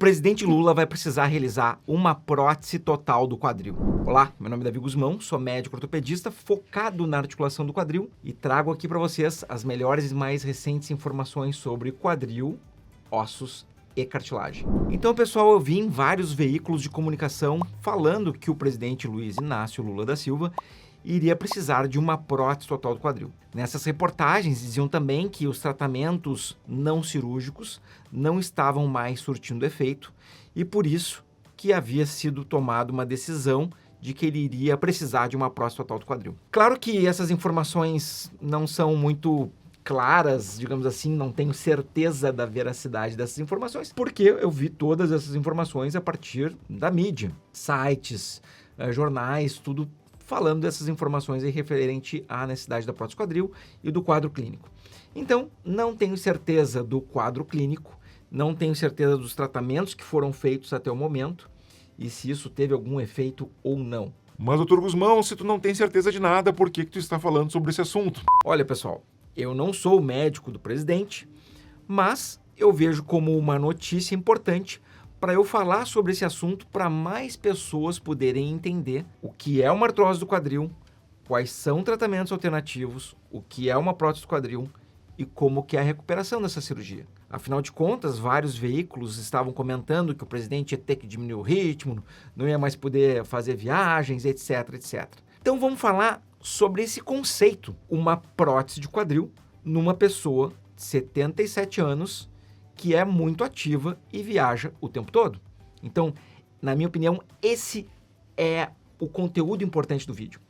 presidente Lula vai precisar realizar uma prótese total do quadril. Olá, meu nome é Davi Guzmão, sou médico ortopedista focado na articulação do quadril e trago aqui para vocês as melhores e mais recentes informações sobre quadril, ossos e cartilagem. Então, pessoal, eu vi em vários veículos de comunicação falando que o presidente Luiz Inácio Lula da Silva iria precisar de uma prótese total do quadril. Nessas reportagens diziam também que os tratamentos não cirúrgicos não estavam mais surtindo efeito e por isso que havia sido tomada uma decisão de que ele iria precisar de uma prótese total do quadril. Claro que essas informações não são muito claras, digamos assim, não tenho certeza da veracidade dessas informações, porque eu vi todas essas informações a partir da mídia, sites, jornais, tudo falando dessas informações aí referente à necessidade da prótese quadril e do quadro clínico. Então, não tenho certeza do quadro clínico, não tenho certeza dos tratamentos que foram feitos até o momento e se isso teve algum efeito ou não. Mas, doutor Guzmão, se tu não tem certeza de nada, por que tu está falando sobre esse assunto? Olha, pessoal, eu não sou o médico do presidente, mas eu vejo como uma notícia importante para eu falar sobre esse assunto para mais pessoas poderem entender o que é uma artrose do quadril, quais são tratamentos alternativos, o que é uma prótese do quadril e como que é a recuperação dessa cirurgia. Afinal de contas, vários veículos estavam comentando que o presidente ia ter que diminuir o ritmo, não ia mais poder fazer viagens, etc, etc. Então vamos falar sobre esse conceito, uma prótese de quadril numa pessoa de 77 anos que é muito ativa e viaja o tempo todo. Então, na minha opinião, esse é o conteúdo importante do vídeo.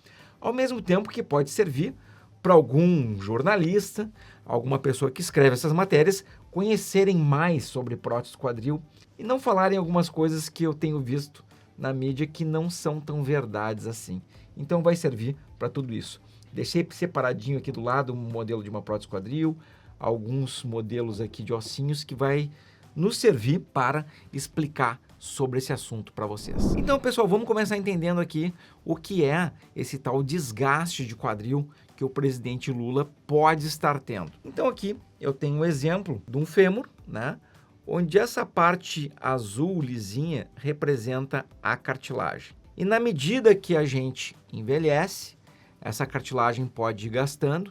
Ao mesmo tempo que pode servir para algum jornalista, alguma pessoa que escreve essas matérias, conhecerem mais sobre prótese quadril e não falarem algumas coisas que eu tenho visto na mídia que não são tão verdades assim. Então vai servir para tudo isso. Deixei separadinho aqui do lado um modelo de uma prótese quadril, alguns modelos aqui de ossinhos que vai nos servir para explicar sobre esse assunto para vocês. Então, pessoal, vamos começar entendendo aqui o que é esse tal desgaste de quadril que o presidente Lula pode estar tendo. Então, aqui eu tenho um exemplo de um fêmur, né? Onde essa parte azul lisinha representa a cartilagem. E na medida que a gente envelhece, essa cartilagem pode ir gastando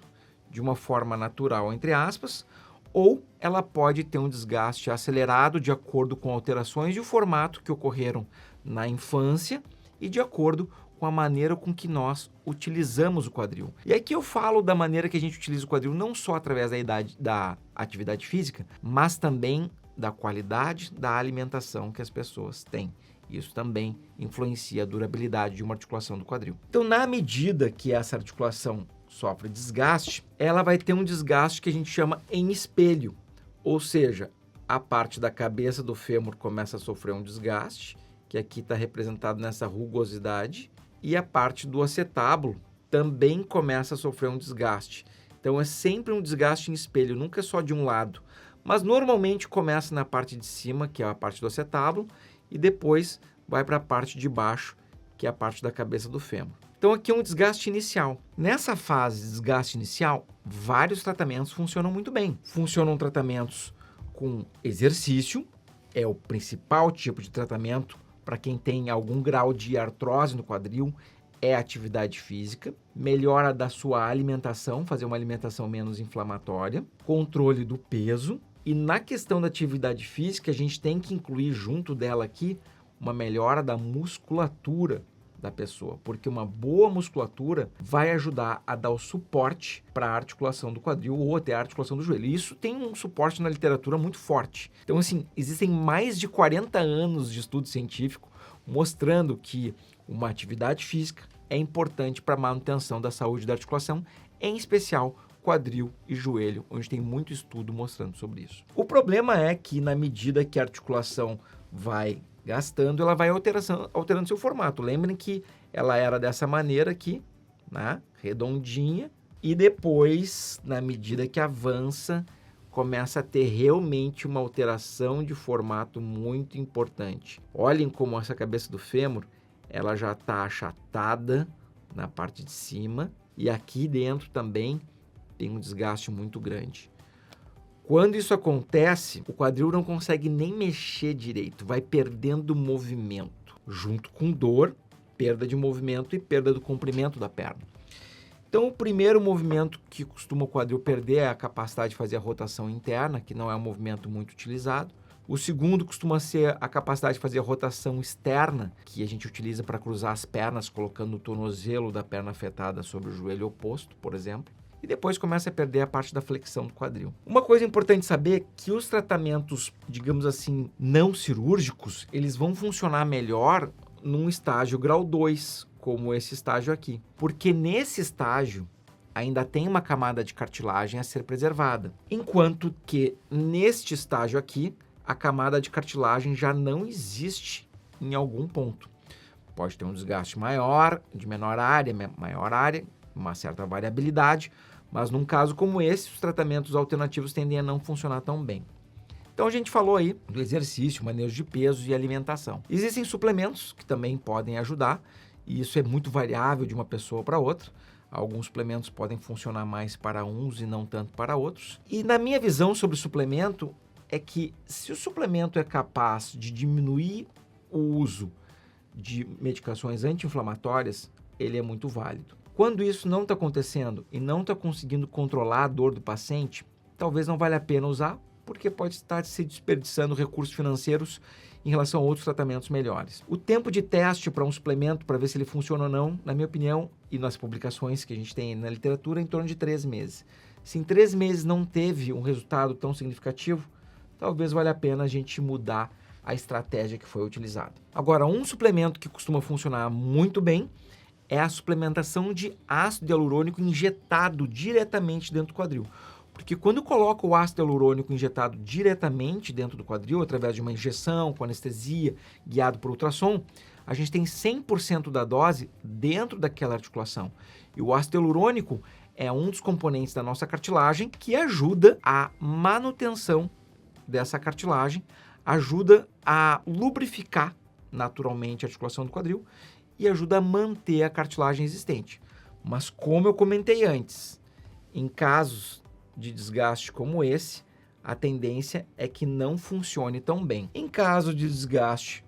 de uma forma natural, entre aspas, ou ela pode ter um desgaste acelerado de acordo com alterações de formato que ocorreram na infância e de acordo com a maneira com que nós utilizamos o quadril. E aqui eu falo da maneira que a gente utiliza o quadril não só através da atividade física, mas também da qualidade da alimentação que as pessoas têm. Isso também influencia a durabilidade de uma articulação do quadril. Então, na medida que essa articulação sofre desgaste, ela vai ter um desgaste que a gente chama em espelho, ou seja, a parte da cabeça do fêmur começa a sofrer um desgaste, que aqui está representado nessa rugosidade, e a parte do acetábulo também começa a sofrer um desgaste. Então é sempre um desgaste em espelho, nunca só de um lado, mas normalmente começa na parte de cima, que é a parte do acetábulo, e depois vai para a parte de baixo, que é a parte da cabeça do fêmur. Então aqui é um desgaste inicial. Nessa fase de desgaste inicial, vários tratamentos funcionam muito bem. Funcionam tratamentos com exercício, é o principal tipo de tratamento para quem tem algum grau de artrose no quadril, é atividade física, melhora da sua alimentação, fazer uma alimentação menos inflamatória, controle do peso. E na questão da atividade física, a gente tem que incluir junto dela aqui uma melhora da musculatura da pessoa, porque uma boa musculatura vai ajudar a dar o suporte para a articulação do quadril ou até a articulação do joelho. E isso tem um suporte na literatura muito forte. Então, assim, existem mais de 40 anos de estudo científico mostrando que uma atividade física é importante para a manutenção da saúde da articulação, em especial quadril e joelho, onde tem muito estudo mostrando sobre isso. O problema é que na medida que a articulação vai gastando, ela vai alterando seu formato. Lembrem que ela era dessa maneira aqui, né? Redondinha, e depois, na medida que avança, começa a ter realmente uma alteração de formato muito importante. Olhem como essa cabeça do fêmur, ela já está achatada na parte de cima, e aqui dentro também tem um desgaste muito grande. Quando isso acontece, o quadril não consegue nem mexer direito, vai perdendo movimento, junto com dor, perda de movimento e perda do comprimento da perna. Então, o primeiro movimento que costuma o quadril perder é a capacidade de fazer a rotação interna, que não é um movimento muito utilizado. O segundo costuma ser a capacidade de fazer a rotação externa, que a gente utiliza para cruzar as pernas, colocando o tornozelo da perna afetada sobre o joelho oposto, por exemplo. E depois começa a perder a parte da flexão do quadril. Uma coisa importante saber é que os tratamentos, digamos assim, não cirúrgicos, eles vão funcionar melhor num estágio grau 2, como esse estágio aqui. Porque nesse estágio ainda tem uma camada de cartilagem a ser preservada. Enquanto que neste estágio aqui, a camada de cartilagem já não existe em algum ponto. Pode ter um desgaste maior, de menor área, maior área, uma certa variabilidade, mas num caso como esse, os tratamentos alternativos tendem a não funcionar tão bem. Então a gente falou aí do exercício, manejo de peso e alimentação. Existem suplementos que também podem ajudar, e isso é muito variável de uma pessoa para outra. Alguns suplementos podem funcionar mais para uns e não tanto para outros. E na minha visão sobre suplemento é que se o suplemento é capaz de diminuir o uso de medicações anti-inflamatórias, ele é muito válido. Quando isso não está acontecendo e não está conseguindo controlar a dor do paciente, talvez não valha a pena usar, porque pode estar se desperdiçando recursos financeiros em relação a outros tratamentos melhores. O tempo de teste para um suplemento, para ver se ele funciona ou não, na minha opinião, e nas publicações que a gente tem na literatura, é em torno de 3 meses. Se em 3 meses não teve um resultado tão significativo, talvez valha a pena a gente mudar a estratégia que foi utilizada. Agora, um suplemento que costuma funcionar muito bem é a suplementação de ácido hialurônico injetado diretamente dentro do quadril. Porque quando coloca o ácido hialurônico injetado diretamente dentro do quadril, através de uma injeção, com anestesia, guiado por ultrassom, a gente tem 100% da dose dentro daquela articulação. E o ácido hialurônico é um dos componentes da nossa cartilagem que ajuda a manutenção dessa cartilagem, ajuda a lubrificar naturalmente a articulação do quadril e ajuda a manter a cartilagem existente. Mas como eu comentei antes, em casos de desgaste como esse, a tendência é que não funcione tão bem. Em caso de desgaste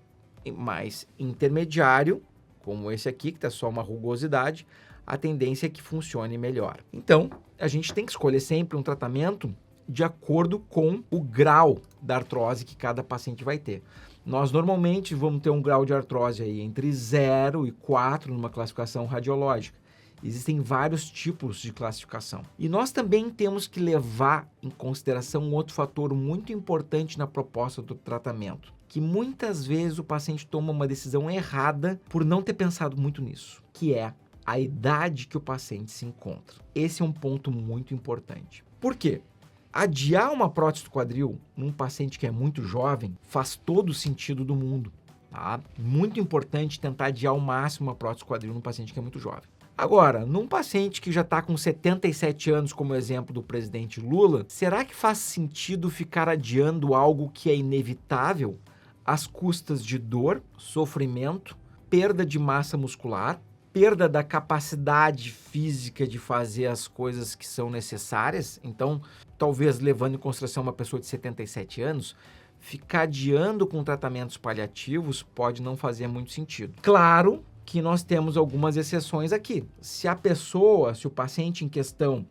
mais intermediário, como esse aqui, que está só uma rugosidade, a tendência é que funcione melhor. Então, a gente tem que escolher sempre um tratamento de acordo com o grau da artrose que cada paciente vai ter. Nós normalmente vamos ter um grau de artrose aí entre 0 e 4 numa classificação radiológica. Existem vários tipos de classificação. E nós também temos que levar em consideração um outro fator muito importante na proposta do tratamento, que muitas vezes o paciente toma uma decisão errada por não ter pensado muito nisso, que é a idade que o paciente se encontra. Esse é um ponto muito importante. Por quê? Adiar uma prótese do quadril num paciente que é muito jovem faz todo o sentido do mundo. Tá? Muito importante tentar adiar ao máximo uma prótese do quadril num paciente que é muito jovem. Agora, num paciente que já está com 77 anos, como o exemplo do presidente Lula, será que faz sentido ficar adiando algo que é inevitável às custas de dor, sofrimento, perda de massa muscular, perda da capacidade física de fazer as coisas que são necessárias? Então, talvez levando em consideração uma pessoa de 77 anos, ficar adiando com tratamentos paliativos pode não fazer muito sentido. Claro que nós temos algumas exceções aqui. Se o paciente em questão,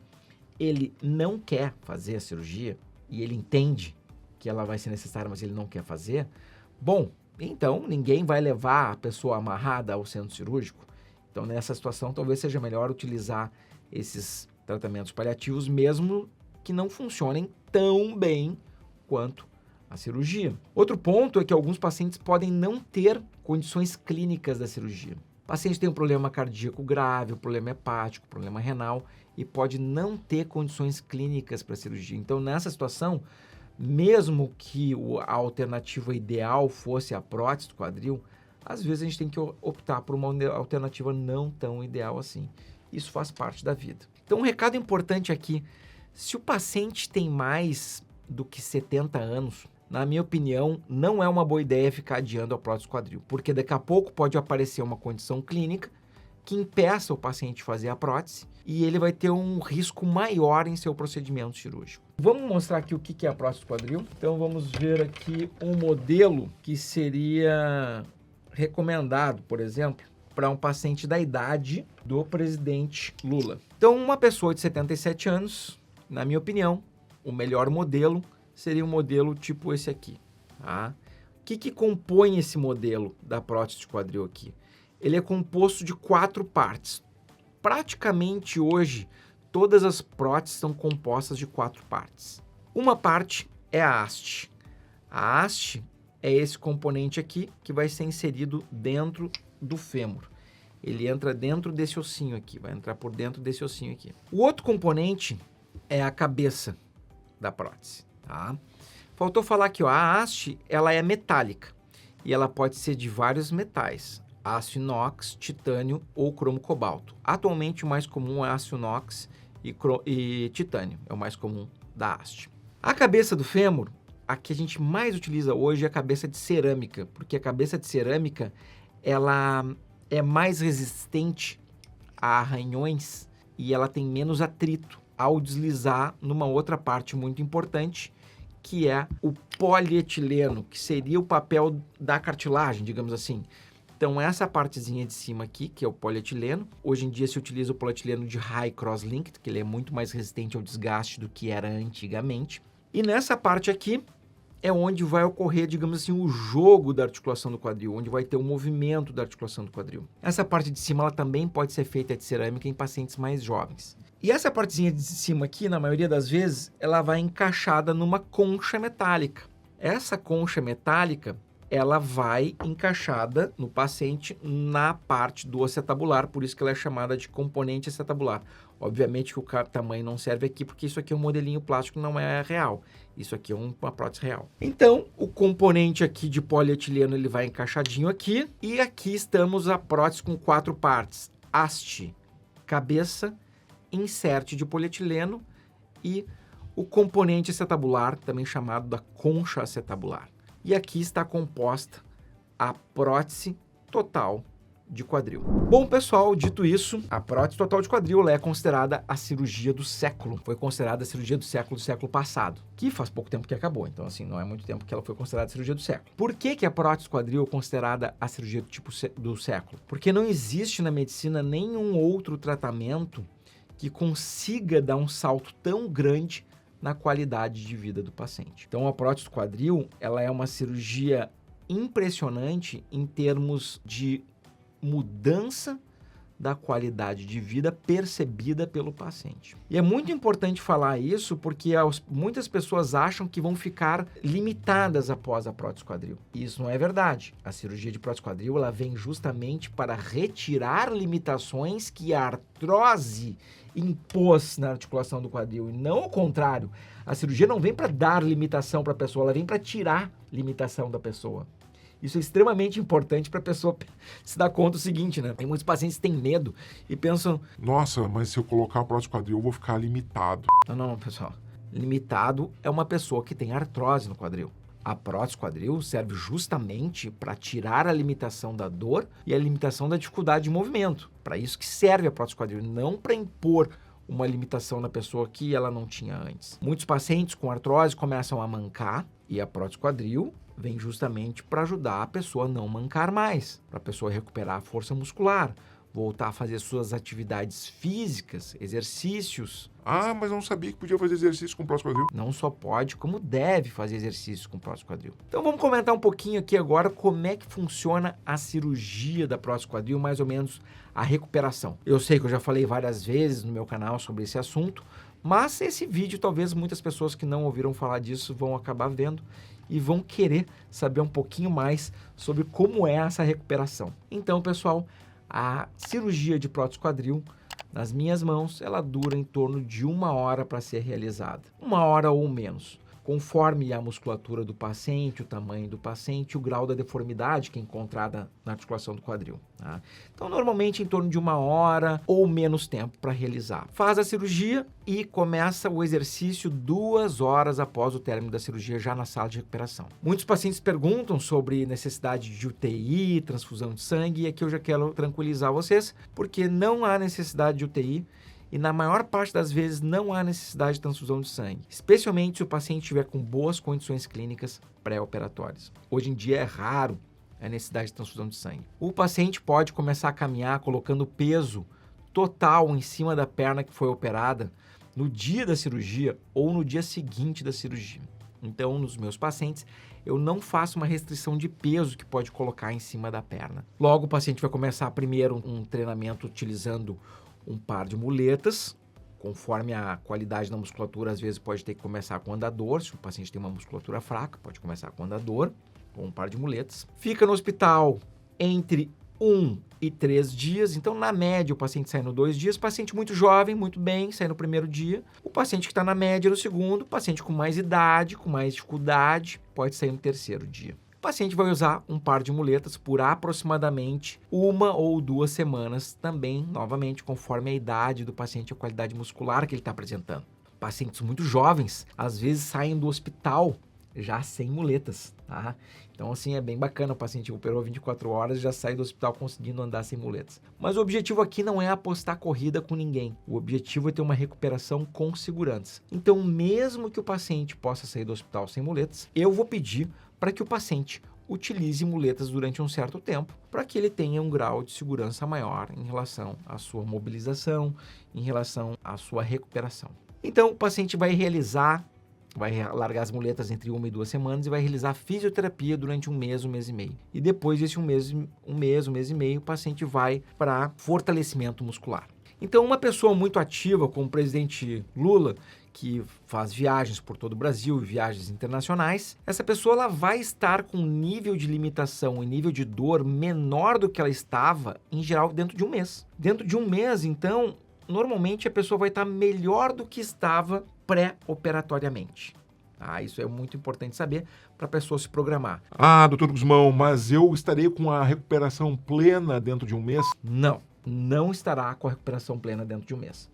ele não quer fazer a cirurgia e ele entende que ela vai ser necessária, mas ele não quer fazer, bom, então ninguém vai levar a pessoa amarrada ao centro cirúrgico. Então, nessa situação, talvez seja melhor utilizar esses tratamentos paliativos, mesmo que não funcionem tão bem quanto a cirurgia. Outro ponto é que alguns pacientes podem não ter condições clínicas da cirurgia. O paciente tem um problema cardíaco grave, um problema hepático, um problema renal e pode não ter condições clínicas para a cirurgia. Então, nessa situação, mesmo que a alternativa ideal fosse a prótese do quadril, às vezes a gente tem que optar por uma alternativa não tão ideal assim. Isso faz parte da vida. Então, um recado importante aqui, se o paciente tem mais do que 70 anos, na minha opinião, não é uma boa ideia ficar adiando a prótese do quadril, porque daqui a pouco pode aparecer uma condição clínica que impeça o paciente de fazer a prótese e ele vai ter um risco maior em seu procedimento cirúrgico. Vamos mostrar aqui o que é a prótese do quadril. Então vamos ver aqui um modelo que seria recomendado, por exemplo, para um paciente da idade do presidente Lula. Então uma pessoa de 77 anos, na minha opinião, o melhor modelo seria um modelo tipo esse aqui. Tá? O que compõe esse modelo da prótese de quadril aqui? Ele é composto de 4 partes. Praticamente hoje, todas as próteses são compostas de 4 partes. Uma parte é a haste. A haste é esse componente aqui que vai ser inserido dentro do fêmur. Ele entra dentro desse ossinho aqui, vai entrar por dentro desse ossinho aqui. O outro componente é a cabeça da prótese. Tá? Faltou falar que a haste ela é metálica e ela pode ser de vários metais. Aço inox, titânio ou cromo cobalto. Atualmente o mais comum é aço inox e titânio, é o mais comum da haste. A cabeça do fêmur, a que a gente mais utiliza hoje é a cabeça de cerâmica, porque a cabeça de cerâmica ela é mais resistente a arranhões e ela tem menos atrito ao deslizar numa outra parte muito importante, que é o polietileno, que seria o papel da cartilagem, digamos assim. Então, essa partezinha de cima aqui, que é o polietileno, hoje em dia se utiliza o polietileno de high cross-linked, que ele é muito mais resistente ao desgaste do que era antigamente. E nessa parte aqui é onde vai ocorrer, digamos assim, o jogo da articulação do quadril, onde vai ter o movimento da articulação do quadril. Essa parte de cima ela também pode ser feita de cerâmica em pacientes mais jovens. E essa partezinha de cima aqui, na maioria das vezes, ela vai encaixada numa concha metálica. Essa concha metálica ela vai encaixada no paciente na parte do acetabular, por isso que ela é chamada de componente acetabular. Obviamente que o tamanho não serve aqui, porque isso aqui é um modelinho plástico, não é real. Isso aqui é uma prótese real. Então, o componente aqui de polietileno ele vai encaixadinho aqui, e aqui estamos a prótese com 4 partes. Haste, cabeça, insert de polietileno e o componente acetabular, também chamado da concha acetabular. E aqui está composta a prótese total de quadril. Bom, pessoal, dito isso, a prótese total de quadril é considerada a cirurgia do século. Foi considerada a cirurgia do século passado, que faz pouco tempo que acabou. Então, assim, não é muito tempo que ela foi considerada a cirurgia do século. Por que a prótese quadril é considerada a cirurgia do tipo do século? Porque não existe na medicina nenhum outro tratamento que consiga dar um salto tão grande na qualidade de vida do paciente. Então, a prótese do quadril, ela é uma cirurgia impressionante em termos de mudança da qualidade de vida percebida pelo paciente. E é muito importante falar isso porque muitas pessoas acham que vão ficar limitadas após a prótese quadril. E isso não é verdade. A cirurgia de prótese quadril, ela vem justamente para retirar limitações que a artrose impôs na articulação do quadril e não o contrário. A cirurgia não vem para dar limitação para a pessoa, ela vem para tirar limitação da pessoa. Isso é extremamente importante para a pessoa se dar conta do seguinte, né? Tem muitos pacientes que têm medo e pensam... Nossa, mas se eu colocar a prótese quadril, eu vou ficar limitado. Não, pessoal. Limitado é uma pessoa que tem artrose no quadril. A prótese quadril serve justamente para tirar a limitação da dor e a limitação da dificuldade de movimento. Para isso que serve a prótese quadril, não para impor uma limitação na pessoa que ela não tinha antes. Muitos pacientes com artrose começam a mancar e a prótese quadril vem justamente para ajudar a pessoa a não mancar mais, para a pessoa recuperar a força muscular, voltar a fazer suas atividades físicas, exercícios. Ah, mas eu não sabia que podia fazer exercício com prótese quadril. Não só pode, como deve fazer exercícios com prótese quadril. Então vamos comentar um pouquinho aqui agora como é que funciona a cirurgia da prótese quadril, mais ou menos a recuperação. Eu sei que eu já falei várias vezes no meu canal sobre esse assunto, mas esse vídeo talvez muitas pessoas que não ouviram falar disso vão acabar vendo e vão querer saber um pouquinho mais sobre como é essa recuperação. Então, pessoal, a cirurgia de prótese quadril, nas minhas mãos, ela dura em torno de 1 hora para ser realizada. 1 hora ou menos, conforme a musculatura do paciente, o tamanho do paciente, o grau da deformidade que é encontrada na articulação do quadril. Tá? Então, normalmente, em torno de 1 hora ou menos tempo para realizar. Faz a cirurgia e começa o exercício 2 horas após o término da cirurgia, já na sala de recuperação. Muitos pacientes perguntam sobre necessidade de UTI, transfusão de sangue, e aqui eu já quero tranquilizar vocês, porque não há necessidade de UTI e na maior parte das vezes não há necessidade de transfusão de sangue, especialmente se o paciente estiver com boas condições clínicas pré-operatórias. Hoje em dia é raro a necessidade de transfusão de sangue. O paciente pode começar a caminhar colocando peso total em cima da perna que foi operada no dia da cirurgia ou no dia seguinte da cirurgia. Então, nos meus pacientes, eu não faço uma restrição de peso que pode colocar em cima da perna. Logo, o paciente vai começar primeiro um treinamento utilizando um par de muletas. Conforme a qualidade da musculatura, às vezes pode ter que começar com andador. Se o paciente tem uma musculatura fraca, pode começar com andador ou um par de muletas. Fica no hospital entre 1 e 3 dias, então na média o paciente sai no 2 dias, paciente muito jovem, muito bem, sai no primeiro dia, o paciente que está na média no segundo, paciente com mais idade, com mais dificuldade, pode sair no terceiro dia. O paciente vai usar um par de muletas por aproximadamente 1 ou 2 semanas, também, novamente, conforme a idade do paciente e a qualidade muscular que ele está apresentando. Pacientes muito jovens, às vezes saem do hospital já sem muletas, tá? Então, assim, é bem bacana, o paciente operou 24 horas e já sai do hospital conseguindo andar sem muletas. Mas o objetivo aqui não é apostar corrida com ninguém. O objetivo é ter uma recuperação com segurança. Então, mesmo que o paciente possa sair do hospital sem muletas, eu vou pedir para que o paciente utilize muletas durante um certo tempo, para que ele tenha um grau de segurança maior em relação à sua mobilização, em relação à sua recuperação. Então, o paciente vai largar as muletas entre 1 e 2 semanas e vai realizar fisioterapia durante 1 mês, 1 mês e meio. E depois desse 1 mês e meio, o paciente vai para fortalecimento muscular. Então, uma pessoa muito ativa, como o presidente Lula, que faz viagens por todo o Brasil e viagens internacionais, essa pessoa ela vai estar com um nível de limitação e nível de dor menor do que ela estava, em geral, dentro de 1 mês. Dentro de 1 mês, então, normalmente a pessoa vai estar melhor do que estava pré-operatoriamente. Isso é muito importante saber para a pessoa se programar. Doutor Guzmão, mas eu estarei com a recuperação plena dentro de 1 mês? Não estará com a recuperação plena dentro de 1 mês.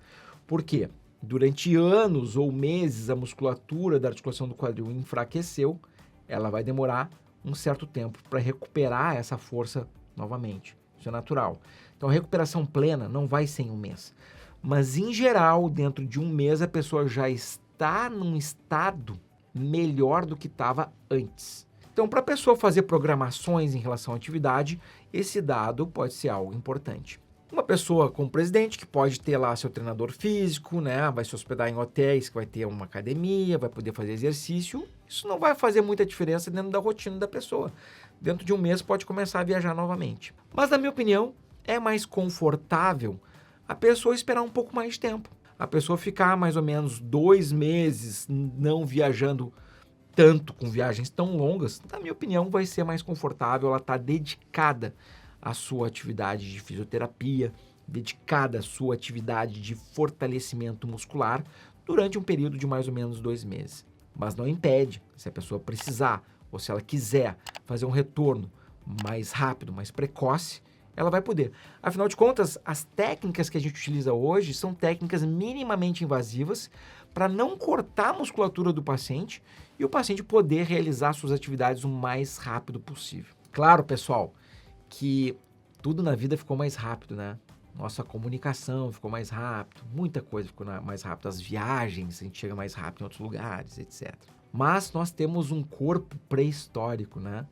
Por quê? Durante anos ou meses a musculatura da articulação do quadril enfraqueceu, ela vai demorar um certo tempo para recuperar essa força novamente. Isso é natural. Então a recuperação plena não vai ser em 1 mês. Mas, em geral, dentro de 1 mês, a pessoa já está num estado melhor do que estava antes. Então, para a pessoa fazer programações em relação à atividade, esse dado pode ser algo importante. Uma pessoa como presidente, que pode ter lá seu treinador físico, né? Vai se hospedar em hotéis, que vai ter uma academia, vai poder fazer exercício, isso não vai fazer muita diferença dentro da rotina da pessoa. Dentro de 1 mês, pode começar a viajar novamente. Mas, na minha opinião, é mais confortável a pessoa esperar um pouco mais de tempo. A pessoa ficar mais ou menos 2 meses não viajando tanto, com viagens tão longas, na minha opinião, vai ser mais confortável. Ela está dedicada à sua atividade de fisioterapia, dedicada à sua atividade de fortalecimento muscular durante um período de mais ou menos 2 meses. Mas não impede, se a pessoa precisar ou se ela quiser fazer um retorno mais rápido, mais precoce, ela vai poder. Afinal de contas, as técnicas que a gente utiliza hoje são técnicas minimamente invasivas para não cortar a musculatura do paciente e o paciente poder realizar suas atividades o mais rápido possível. Claro, pessoal, que tudo na vida ficou mais rápido, né? Nossa comunicação ficou mais rápido, muita coisa ficou mais rápido, as viagens, a gente chega mais rápido em outros lugares, etc. Mas nós temos um corpo pré-histórico, né?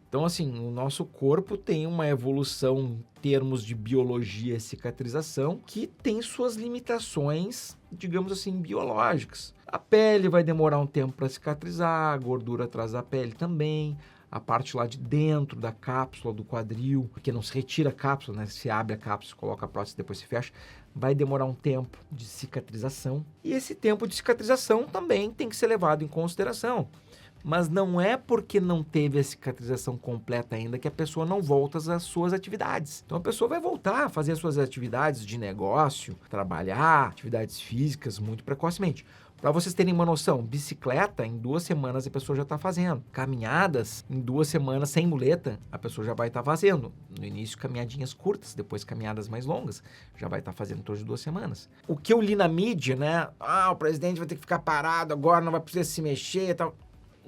Então, assim, o nosso corpo tem uma evolução em termos de biologia e cicatrização que tem suas limitações, digamos assim, biológicas. A pele vai demorar um tempo para cicatrizar, a gordura atrás da pele também, a parte lá de dentro da cápsula do quadril, porque não se retira a cápsula, né? Se abre a cápsula, coloca a prótese, depois se fecha, vai demorar um tempo de cicatrização. E esse tempo de cicatrização também tem que ser levado em consideração. Mas não é porque não teve a cicatrização completa ainda que a pessoa não volta às suas atividades. Então a pessoa vai voltar a fazer as suas atividades de negócio, trabalhar, atividades físicas muito precocemente. Para vocês terem uma noção, bicicleta, em 2 semanas a pessoa já está fazendo. Caminhadas, em 2 semanas, sem muleta, a pessoa já vai estar fazendo. No início, caminhadinhas curtas, depois caminhadas mais longas, já vai estar fazendo em torno de 2 semanas. O que eu li na mídia, né? O presidente vai ter que ficar parado agora, não vai precisar se mexer e tal.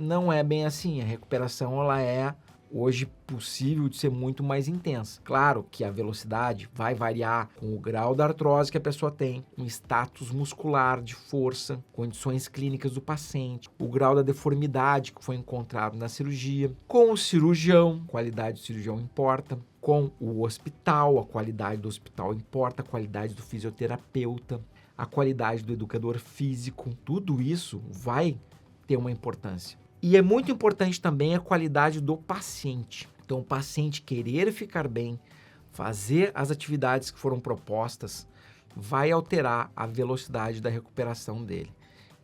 Não é bem assim. A recuperação, ela é hoje possível de ser muito mais intensa. Claro que a velocidade vai variar com o grau da artrose que a pessoa tem, com status muscular de força, condições clínicas do paciente, o grau da deformidade que foi encontrado na cirurgia, com o cirurgião, a qualidade do cirurgião importa, com o hospital, a qualidade do hospital importa, a qualidade do fisioterapeuta, a qualidade do educador físico, tudo isso vai ter uma importância. E é muito importante também a qualidade do paciente. Então, o paciente querer ficar bem, fazer as atividades que foram propostas, vai alterar a velocidade da recuperação dele.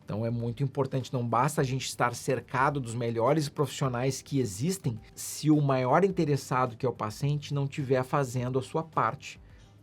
Então, é muito importante, não basta a gente estar cercado dos melhores profissionais que existem, se o maior interessado, que é o paciente, não estiver fazendo a sua parte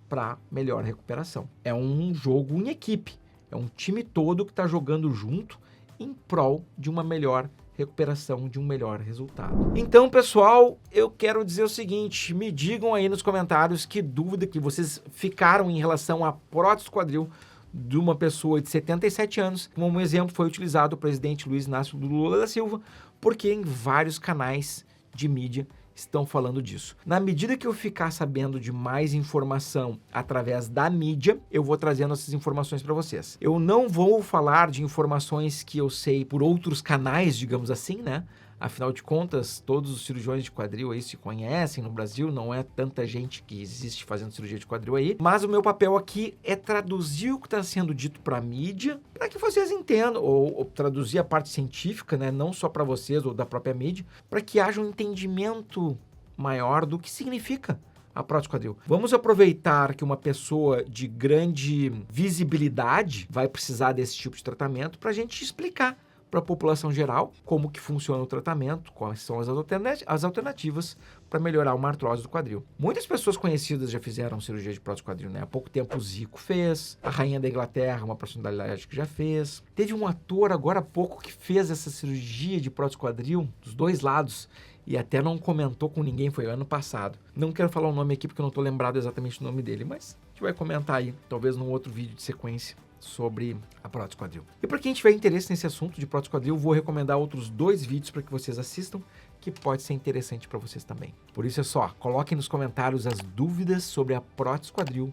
para melhor recuperação. É um jogo em equipe, é um time todo que está jogando junto em prol de uma melhor recuperação, de um melhor resultado. Então, pessoal, eu quero dizer o seguinte, me digam aí nos comentários que dúvida que vocês ficaram em relação à prótese do quadril de uma pessoa de 77 anos. Como exemplo, foi utilizado o presidente Luiz Inácio Lula da Silva, porque em vários canais de mídia estão falando disso. Na medida que eu ficar sabendo de mais informação através da mídia, eu vou trazendo essas informações para vocês. Eu não vou falar de informações que eu sei por outros canais, digamos assim, né? Afinal de contas, todos os cirurgiões de quadril aí se conhecem no Brasil, não é tanta gente que existe fazendo cirurgia de quadril aí, mas o meu papel aqui é traduzir o que está sendo dito para a mídia, para que vocês entendam, ou traduzir a parte científica, né, não só para vocês ou da própria mídia, para que haja um entendimento maior do que significa a prótese quadril. Vamos aproveitar que uma pessoa de grande visibilidade vai precisar desse tipo de tratamento para a gente explicar para a população geral como que funciona o tratamento, quais são as alternativas para melhorar uma artrose do quadril. Muitas pessoas conhecidas já fizeram cirurgia de prótese do quadril, né? Há pouco tempo o Zico fez, a rainha da Inglaterra, uma personalidade que já fez. Teve um ator agora há pouco que fez essa cirurgia de prótese do quadril dos dois lados e até não comentou com ninguém, foi ano passado. Não quero falar o nome aqui porque eu não estou lembrado exatamente do nome dele, mas a gente vai comentar aí, talvez num outro vídeo de sequência, sobre a prótese quadril. E para quem tiver interesse nesse assunto de prótese quadril, eu vou recomendar outros 2 vídeos para que vocês assistam, que pode ser interessante para vocês também. Por isso é só, coloquem nos comentários as dúvidas sobre a prótese quadril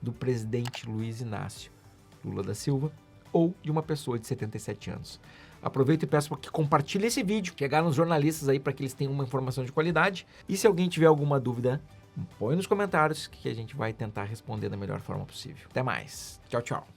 do presidente Luiz Inácio Lula da Silva ou de uma pessoa de 77 anos. Aproveito e peço para que compartilhe esse vídeo, chegar nos jornalistas aí para que eles tenham uma informação de qualidade. E se alguém tiver alguma dúvida, põe nos comentários que a gente vai tentar responder da melhor forma possível. Até mais. Tchau, tchau.